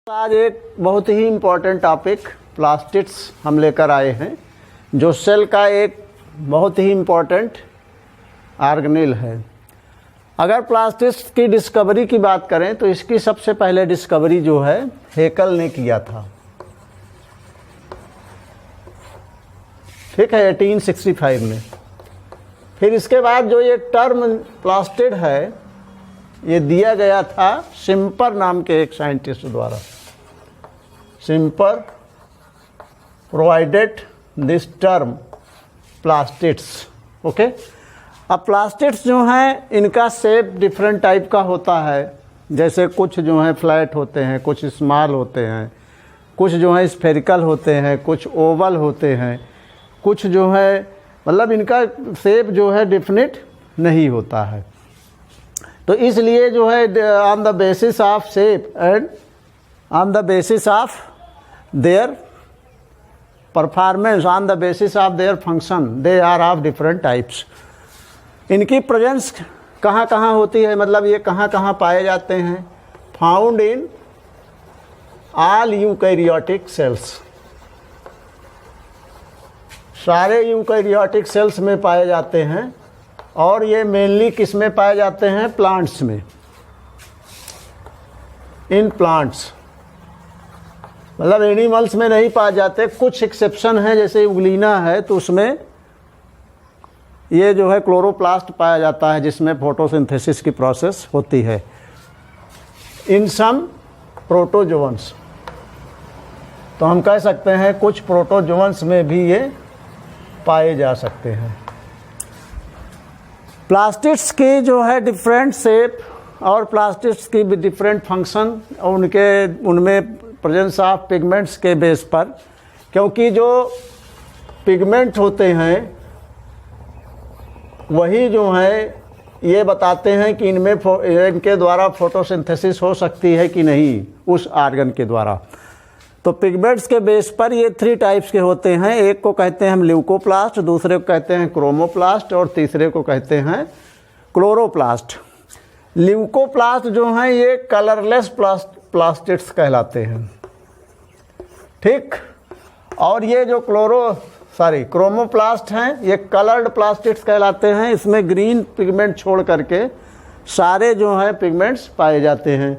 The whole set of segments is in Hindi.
आज एक बहुत ही इम्पोर्टेंट टॉपिक प्लास्टिड्स हम लेकर आए हैं, जो सेल का एक बहुत ही इम्पोर्टेंट ऑर्गेनेल है। अगर प्लास्टिड्स की डिस्कवरी की बात करें तो इसकी सबसे पहले डिस्कवरी जो है हेकल ने किया था, ठीक है, 1865 में। फिर इसके बाद जो ये टर्म प्लास्टिड है ये दिया गया था सिम्पर नाम के एक साइंटिस्ट द्वारा। Simper provided this term plastids. Okay, अब प्लास्टिड्स जो हैं इनका शेप डिफरेंट टाइप का होता है, जैसे कुछ जो हैं फ्लैट होते हैं, कुछ स्मॉल होते हैं, कुछ जो है स्फेरिकल होते हैं, कुछ ओवल होते हैं, कुछ जो है मतलब इनका शेप जो है डिफिनिट नहीं होता है। तो इसलिए जो है on the basis of shape and on the basis of their performance, on the basis of their function, they are of different types. इनकी प्रेजेंस कहाँ कहाँ होती है, मतलब ये कहाँ कहाँ पाए जाते हैं? Found in all eukaryotic cells, सारे यूकैरियोटिक सेल्स में पाए जाते हैं। और ये मेनली किस में पाए जाते हैं? प्लांट्स में, इन प्लांट्स, मतलब एनिमल्स में नहीं पाए जाते। कुछ एक्सेप्शन है, जैसे उगलीना है तो उसमें ये जो है क्लोरोप्लास्ट पाया जाता है, जिसमें फोटोसिंथेसिस की प्रोसेस होती है। इन सम प्रोटोजोअन्स, तो हम कह सकते हैं कुछ प्रोटोजोअन्स में भी ये पाए जा सकते हैं। प्लास्टिड्स की जो है डिफरेंट शेप और प्लास्टिड्स की भी डिफरेंट फंक्शन, उनमें प्रेजेंस ऑफ पिगमेंट्स के बेस पर, क्योंकि जो पिगमेंट होते हैं वही जो है ये बताते हैं कि इनके द्वारा फोटोसिंथेसिस हो सकती है कि नहीं उस ऑर्गन के द्वारा। तो पिगमेंट्स के बेस पर ये 3 टाइप्स के होते हैं। एक को कहते हैं हम ल्यूकोप्लास्ट, दूसरे को कहते हैं क्रोमोप्लास्ट और तीसरे को कहते हैं क्लोरोप्लास्ट। ल्यूकोप्लास्ट जो हैं ये कलरलेस प्लास्टिड्स कहलाते हैं, ठीक। और ये जो क्रोमोप्लास्ट हैं ये कलर्ड प्लास्टिड्स कहलाते हैं। इसमें ग्रीन पिगमेंट छोड़ करके सारे जो हैं पिगमेंट्स पाए जाते हैं।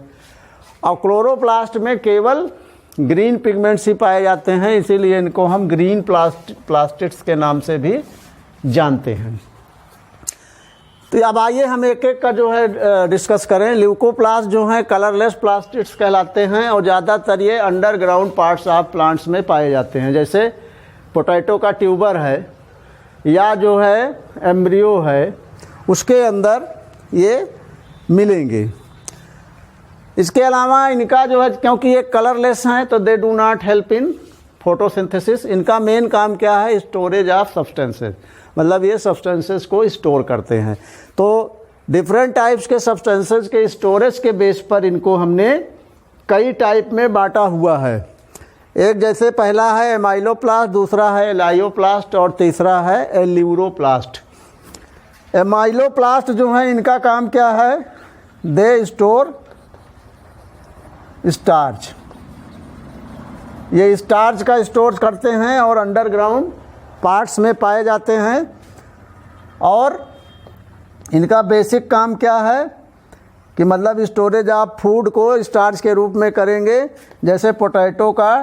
और क्लोरोप्लास्ट में केवल ग्रीन पिगमेंट्स ही पाए जाते हैं, इसीलिए इनको हम ग्रीन प्लास्टिड्स के नाम से भी जानते हैं। तो अब आइए हम एक एक का जो है डिस्कस करें। ल्यूकोप्लास्ट जो हैं कलरलेस प्लास्टिड्स कहलाते हैं और ज़्यादातर ये अंडरग्राउंड पार्ट्स ऑफ प्लांट्स में पाए जाते हैं, जैसे पोटैटो का ट्यूबर है या जो है एम्ब्रियो है, उसके अंदर ये मिलेंगे। इसके अलावा इनका जो है, क्योंकि ये कलरलेस हैं तो they do not help in photosynthesis. इनका मेन काम क्या है? स्टोरेज ऑफ सब्सटेंसेस, मतलब ये सब्सटेंसेस को स्टोर करते हैं। तो डिफरेंट टाइप्स के सब्सटेंसेस के स्टोरेज के बेस पर इनको हमने कई टाइप में बांटा हुआ है। एक जैसे पहला है एमाइलोप्लास्ट, दूसरा है एलायोप्लास्ट और तीसरा है एल्यूरोप्लास्ट। एमाइलोप्लास्ट जो है इनका काम क्या है? दे स्टोर स्टार्च, ये स्टार्च का स्टोर करते हैं और अंडरग्राउंड पार्ट्स में पाए जाते हैं। और इनका बेसिक काम क्या है कि मतलब स्टोरेज ऑफ फूड को स्टार्च के रूप में करेंगे, जैसे पोटैटो का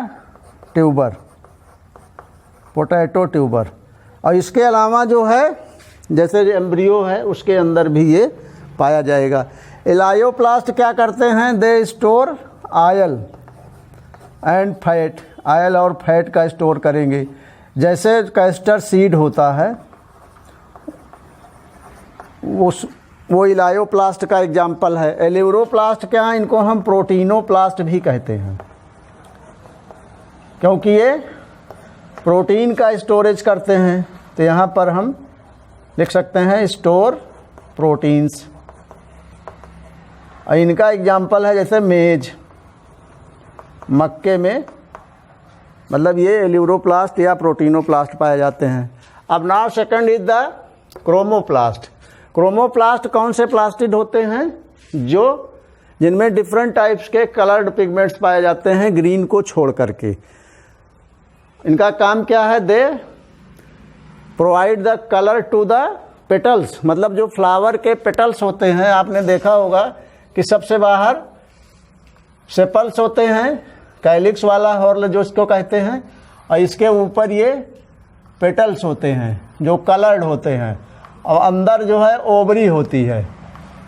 ट्यूबर, पोटैटो ट्यूबर। और इसके अलावा जो है जैसे एम्ब्रियो है उसके अंदर भी ये पाया जाएगा। एलायोप्लास्ट क्या करते हैं? They store oil and fat, oil और फैट का स्टोर करेंगे। जैसे कैस्टर सीड होता है वो एलायोप्लास्ट का एग्जाम्पल है। एल्यूरोप्लास्ट क्या है? इनको हम प्रोटीनोप्लास्ट भी कहते हैं, क्योंकि ये प्रोटीन का स्टोरेज करते हैं। तो यहाँ पर हम लिख सकते हैं स्टोर प्रोटीन्स। और इनका एग्जाम्पल है जैसे मेज, मक्के में, मतलब ये एल्यूरोप्लास्ट या प्रोटीनोप्लास्ट पाए जाते हैं। अब now second is the chromoplast. Chromoplast कौन से प्लास्टिड होते हैं? जो जिनमें डिफरेंट टाइप्स के कलर्ड पिगमेंट्स पाए जाते हैं ग्रीन को छोड़ करके। इनका काम क्या है? They provide the colour to the petals, मतलब जो फ्लावर के पेटल्स होते हैं, आपने देखा होगा कि सबसे बाहर सेपल्स होते हैं, कैलिक्स वाला हॉर्न जो इसको कहते हैं, और इसके ऊपर ये पेटल्स होते हैं जो कलर्ड होते हैं, और अंदर जो है ओवरी होती है,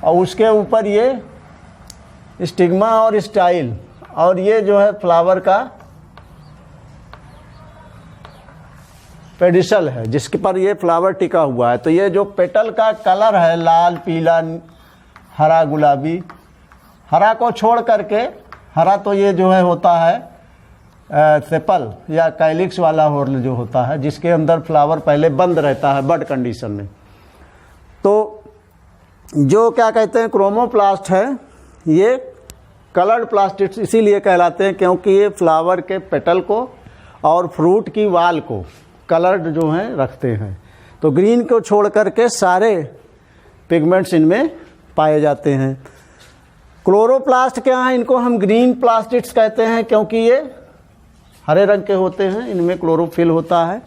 और उसके ऊपर ये स्टिग्मा और स्टाइल, और ये जो है फ्लावर का पेडिसल है जिसके पर ये फ्लावर टिका हुआ है। तो ये जो पेटल का कलर है, लाल, पीला, हरा, गुलाबी, हरा को छोड़ करके, हरा तो ये जो है होता है सेपल या कैलिक्स वाला हॉर्न जो होता है, जिसके अंदर फ्लावर पहले बंद रहता है बड कंडीशन में। तो जो क्या कहते हैं क्रोमोप्लास्ट है, ये कलर्ड प्लास्टिड्स इसीलिए कहलाते हैं क्योंकि ये फ्लावर के पेटल को और फ्रूट की वाल को कलर्ड जो हैं रखते हैं। तो ग्रीन को छोड़ करके सारे पिगमेंट्स इनमें पाए जाते हैं। क्लोरोप्लास्ट क्या है? इनको हम ग्रीन प्लास्टिड्स कहते हैं क्योंकि ये हरे रंग के होते हैं, इनमें क्लोरोफिल होता है।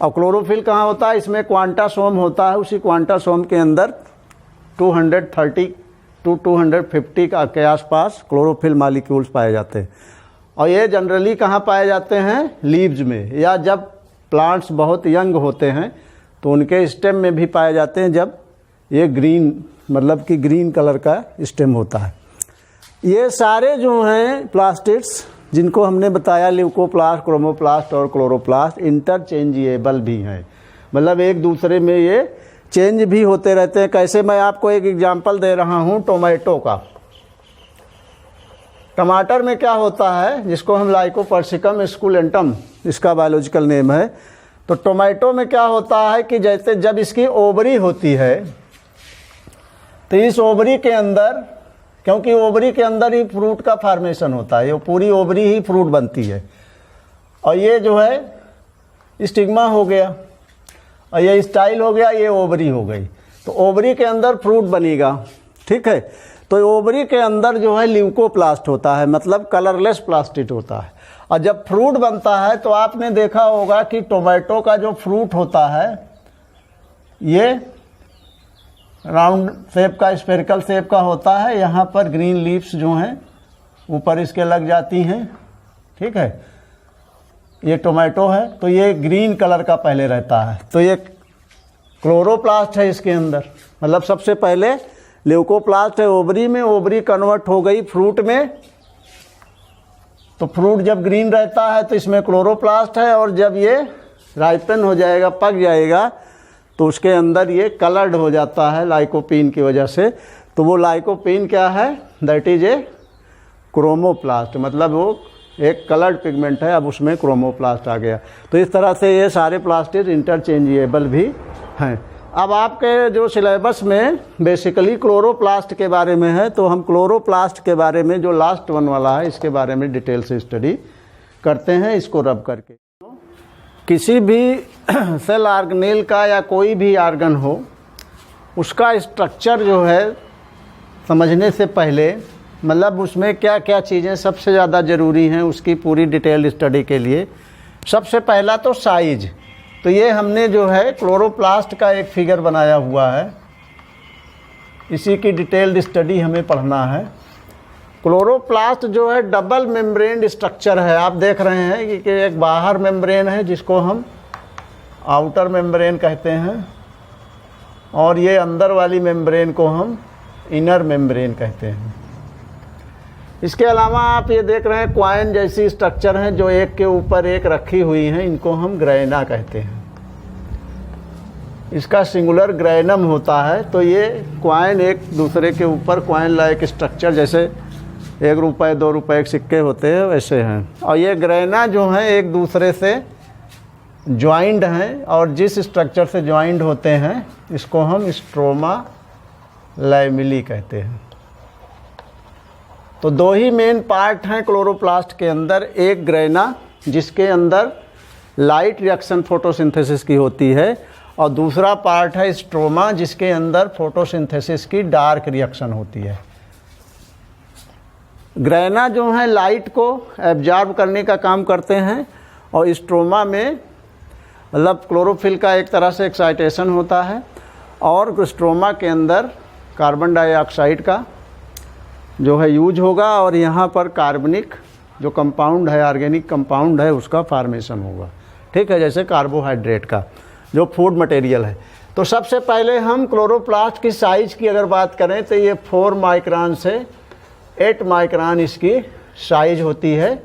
और क्लोरोफिल कहाँ होता है? इसमें क्वांटासोम होता है, उसी क्वांटासोम के अंदर 230 to 250 के आसपास क्लोरोफिल मॉलिक्यूल्स पाए जाते हैं। और ये जनरली कहाँ पाए जाते हैं? लीव्स में, या जब प्लांट्स बहुत यंग होते हैं तो उनके स्टेम में भी पाए जाते हैं, जब ये ग्रीन मतलब कि ग्रीन कलर का स्टेम होता है। ये सारे जो हैं प्लास्टिड्स जिनको हमने बताया, ल्यूकोप्लास्ट, क्रोमोप्लास्ट और क्लोरोप्लास्ट, इंटरचेंजेबल भी हैं, मतलब एक दूसरे में ये चेंज भी होते रहते हैं। कैसे? मैं आपको एक एग्जांपल दे रहा हूँ टोमेटो का। टमाटर में क्या होता है, जिसको हम लाइकोपर्सिकम स्कुलेंटम इसका बायोलॉजिकल नेम है, तो टोमेटो में क्या होता है कि जैसे जब इसकी ओवरी होती है तो इस ओवरी के अंदर, क्योंकि ओवरी के अंदर ही फ्रूट का फार्मेशन होता है, ये पूरी ओवरी ही फ्रूट बनती है, और ये जो है स्टिग्मा हो गया, और ये स्टाइल हो गया, ये ओवरी हो गई। तो ओवरी के अंदर फ्रूट बनेगा, ठीक है। तो ओवरी के अंदर जो है ल्यूकोप्लास्ट होता है, मतलब कलरलेस प्लास्टिड होता है। और जब फ्रूट बनता है तो आपने देखा होगा कि टोमेटो का जो फ्रूट होता है ये राउंड शेप का, स्फेरिकल शेप का होता है। यहाँ पर ग्रीन लीव्स जो हैं ऊपर इसके लग जाती हैं, ठीक है। ये टोमेटो है तो ये ग्रीन कलर का पहले रहता है। तो ये क्लोरोप्लास्ट है इसके अंदर, मतलब सबसे पहले ल्यूकोप्लास्ट है ओवरी में, ओवरी कन्वर्ट हो गई फ्रूट में, तो फ्रूट जब ग्रीन रहता है तो इसमें क्लोरोप्लास्ट है, और जब ये राइपन हो जाएगा, पक जाएगा, तो उसके अंदर ये कलर्ड हो जाता है लाइकोपीन की वजह से। तो वो लाइकोपीन क्या है? दैट इज ए क्रोमोप्लास्ट, मतलब वो एक कलर्ड पिगमेंट है, अब उसमें क्रोमोप्लास्ट आ गया। तो इस तरह से ये सारे प्लास्टिड इंटरचेंजेबल भी हैं। अब आपके जो सिलेबस में बेसिकली क्लोरोप्लास्ट के बारे में है, तो हम क्लोरोप्लास्ट के बारे में जो लास्ट वन वाला है इसके बारे में डिटेल से स्टडी करते हैं, इसको रब करके। किसी भी सेल ऑर्गेनेल का या कोई भी ऑर्गन हो, उसका स्ट्रक्चर जो है समझने से पहले, मतलब उसमें क्या क्या चीज़ें सबसे ज़्यादा ज़रूरी हैं उसकी पूरी डिटेल स्टडी के लिए, सबसे पहला तो साइज। तो ये हमने जो है क्लोरोप्लास्ट का एक फिगर बनाया हुआ है, इसी की डिटेल्ड स्टडी हमें पढ़ना है। क्लोरोप्लास्ट जो है डबल मेम्ब्रेन स्ट्रक्चर है। आप देख रहे हैं कि एक बाहर मेम्ब्रेन है जिसको हम आउटर मेम्ब्रेन कहते हैं, और ये अंदर वाली मेम्ब्रेन को हम इनर मेम्ब्रेन कहते हैं। इसके अलावा आप ये देख रहे हैं क्वाइन जैसी स्ट्रक्चर हैं जो एक के ऊपर एक रखी हुई हैं, इनको हम ग्रैना कहते हैं। इसका सिंगुलर ग्रैनम होता है। तो ये क्वाइन एक दूसरे के ऊपर क्वाइन लाइक स्ट्रक्चर, जैसे 1 रुपये 2 रुपये के सिक्के होते हैं वैसे हैं। और ये ग्रैना जो हैं एक दूसरे से ज्वाइंड हैं, और जिस स्ट्रक्चर से ज्वाइंड होते हैं इसको हम स्ट्रोमा लैमेली कहते हैं। तो 2 ही मेन पार्ट हैं क्लोरोप्लास्ट के अंदर, एक ग्रैना जिसके अंदर लाइट रिएक्शन फोटोसिंथेसिस की होती है, और दूसरा पार्ट है स्ट्रोमा जिसके अंदर फोटोसिंथेसिस की डार्क रिएक्शन होती है। ग्रैना जो है लाइट को एब्जॉर्ब करने का काम करते हैं, और स्ट्रोमा में मतलब क्लोरोफिल का एक तरह से एक्साइटेशन होता है, और स्ट्रोमा के अंदर कार्बन डाइऑक्साइड का जो है यूज होगा, और यहाँ पर कार्बनिक जो कंपाउंड है, ऑर्गेनिक कंपाउंड है, उसका फॉर्मेशन होगा। ठीक है, जैसे कार्बोहाइड्रेट का जो फूड मटेरियल है। तो सबसे पहले हम क्लोरोप्लास्ट की साइज़ की अगर बात करें तो ये 4 माइक्रोन से 8 माइक्रोन इसकी साइज़ होती है।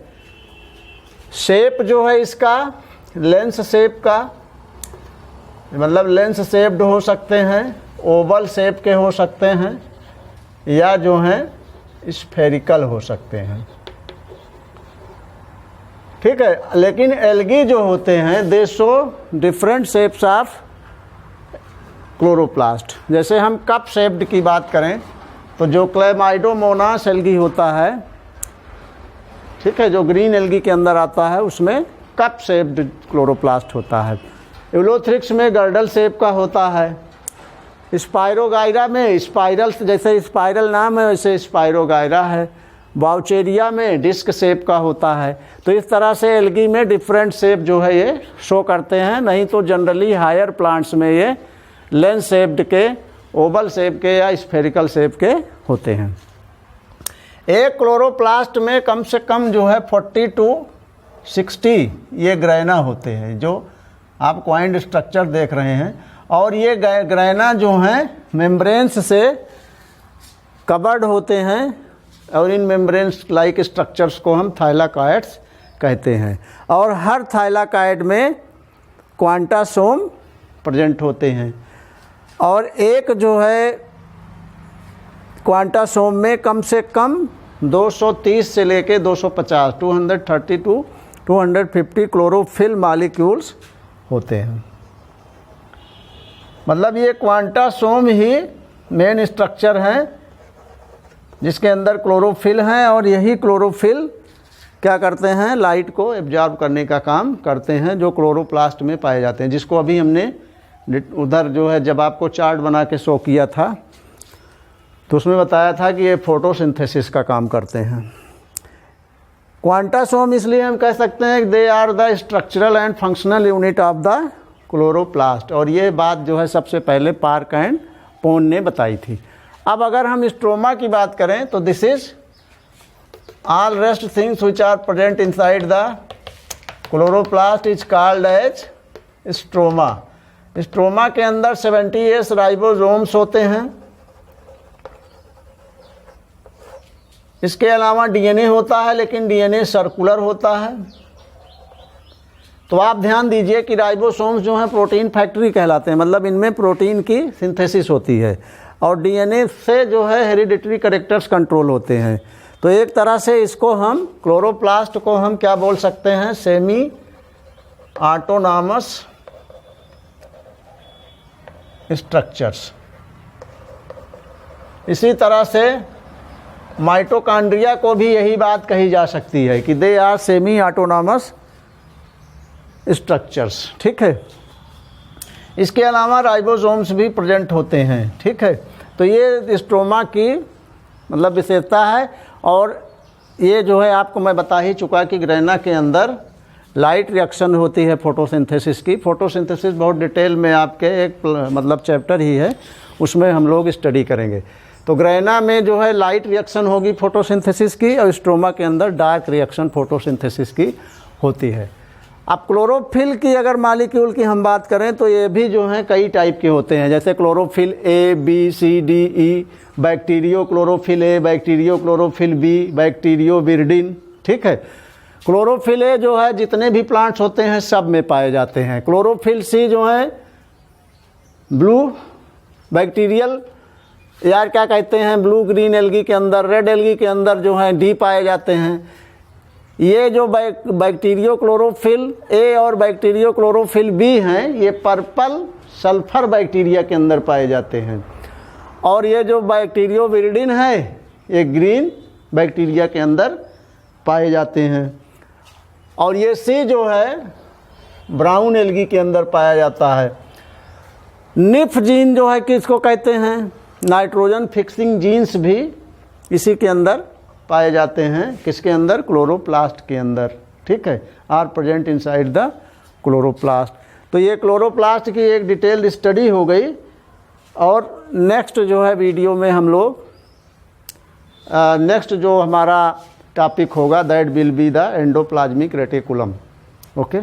शेप जो है इसका लेंस शेप का, मतलब लेंस शेप्ड हो सकते हैं, ओवल शेप के हो सकते हैं, या जो हैं स्फेरिकल हो सकते हैं। ठीक है, लेकिन एल्गी जो होते हैं दे show different shapes of chloroplast. जैसे हम कप शेप्ड की बात करें तो जो क्लेमाइडोमोनास एल्गी होता है, ठीक है, जो ग्रीन एल्गी के अंदर आता है, उसमें कप शेप्ड क्लोरोप्लास्ट होता है। यूलोथ्रिक्स में गर्डल शेप का होता है। स्पाइरोगायरा में स्पाइरल, जैसे स्पाइरल नाम है वैसे स्पाइरोगायरा है। बाउचेरिया में डिस्क शेप का होता है। तो इस तरह से एल्गी में डिफरेंट शेप जो है ये शो करते हैं। नहीं तो जनरली हायर प्लांट्स में ये लेंस शेप्ड के, ओवल शेप के या स्फेरिकल शेप के होते हैं। एक क्लोरोप्लास्ट में कम से कम जो है 40 to 60 ये ग्रैना होते हैं, जो आप क्वाइंड स्ट्रक्चर देख रहे हैं। और ये ग्रैना जो हैं मेम्ब्रेन्स से कवर्ड होते हैं, और इन मेम्ब्रेन्स लाइक स्ट्रक्चर्स को हम थाइलाकॉइड्स कहते हैं। और हर थाइलाकॉइड में क्वांटासोम प्रेजेंट होते हैं, और एक जो है क्वांटासोम में कम से कम 230 से लेके 250 230 to 250 क्लोरोफिल मॉलिक्यूल्स होते हैं। मतलब ये क्वांटासोम ही मेन स्ट्रक्चर है जिसके अंदर क्लोरोफिल हैं, और यही क्लोरोफिल क्या करते हैं, लाइट को एब्जॉर्ब करने का काम करते हैं, जो क्लोरोप्लास्ट में पाए जाते हैं, जिसको अभी हमने उधर जो है जब आपको चार्ट बना के शो किया था तो उसमें बताया था कि ये फोटोसिंथेसिस का काम करते हैं। क्वांटासोम इसलिए हम कह सकते हैं कि they are the structural and functional unit of the chloroplast, और ये बात जो है सबसे पहले पार्क एंड पोन ने बताई थी। अब अगर हम स्ट्रोमा की बात करें तो this is all rest things which are present inside the chloroplast is called as stroma. Stroma के अंदर 70S राइबोसोम्स होते हैं। इसके अलावा डीएनए होता है, लेकिन डीएनए सर्कुलर होता है। तो आप ध्यान दीजिए कि राइबोसोम्स जो हैं प्रोटीन फैक्ट्री कहलाते हैं, मतलब इनमें प्रोटीन की सिंथेसिस होती है, और डीएनए से जो है हेरिडिटरी कैरेक्टर्स कंट्रोल होते हैं। तो एक तरह से इसको हम क्लोरोप्लास्ट को हम क्या बोल सकते हैं, सेमी ऑटोनॉमस स्ट्रक्चर्स। इसी तरह से माइटोकॉन्ड्रिया को भी यही बात कही जा सकती है कि they are semi autonomous structures. ठीक है, इसके अलावा राइबोसोम्स भी प्रेजेंट होते हैं। ठीक है, तो ये स्ट्रोमा की मतलब विशेषता है। और ये जो है आपको मैं बता ही चुका कि ग्रैना के अंदर लाइट रिएक्शन होती है फोटोसिंथेसिस की। फोटोसिंथेसिस बहुत डिटेल में आपके एक मतलब चैप्टर ही है, उसमें हम लोग स्टडी करेंगे। तो ग्रैना में जो है लाइट रिएक्शन होगी फोटोसिंथेसिस की, और स्ट्रोमा के अंदर डार्क रिएक्शन फोटोसिंथेसिस की होती है। अब क्लोरोफिल की अगर मॉलिक्यूल की हम बात करें तो ये भी जो हैं कई टाइप के होते हैं, जैसे chlorophyll A, B, C, D, E, bacterio chlorophyll A, bacterio chlorophyll B, bacterio विरिडिन। ठीक है, क्लोरोफिल ए जो है जितने भी प्लांट्स होते हैं सब में पाए जाते हैं। क्लोरोफिल सी जो है ब्लू बैक्टीरियल, यार क्या कहते हैं, ब्लू ग्रीन एल्गी के अंदर, रेड एल्गी के अंदर जो है डी पाए जाते हैं। ये जो बैक्टीरियो क्लोरोफिल ए और बैक्टीरियो क्लोरोफिल बी हैं, ये पर्पल सल्फर बैक्टीरिया के अंदर पाए जाते हैं। और ये जो बैक्टीरियो विरिडिन है, ये ग्रीन बैक्टीरिया के अंदर पाए जाते हैं। और ये सी जो है ब्राउन एल्गी के अंदर पाया जाता है। निफ जीन जो है किसको कहते हैं, नाइट्रोजन फिक्सिंग जीन्स भी इसी के अंदर पाए जाते हैं किसके अंदर, क्लोरोप्लास्ट के अंदर, ठीक है, are present inside the chloroplast. तो ये क्लोरोप्लास्ट की एक डिटेल्ड स्टडी हो गई। और नेक्स्ट जो है वीडियो में हम लोग नेक्स्ट जो हमारा टॉपिक होगा that will be the endoplasmic reticulum. Okay.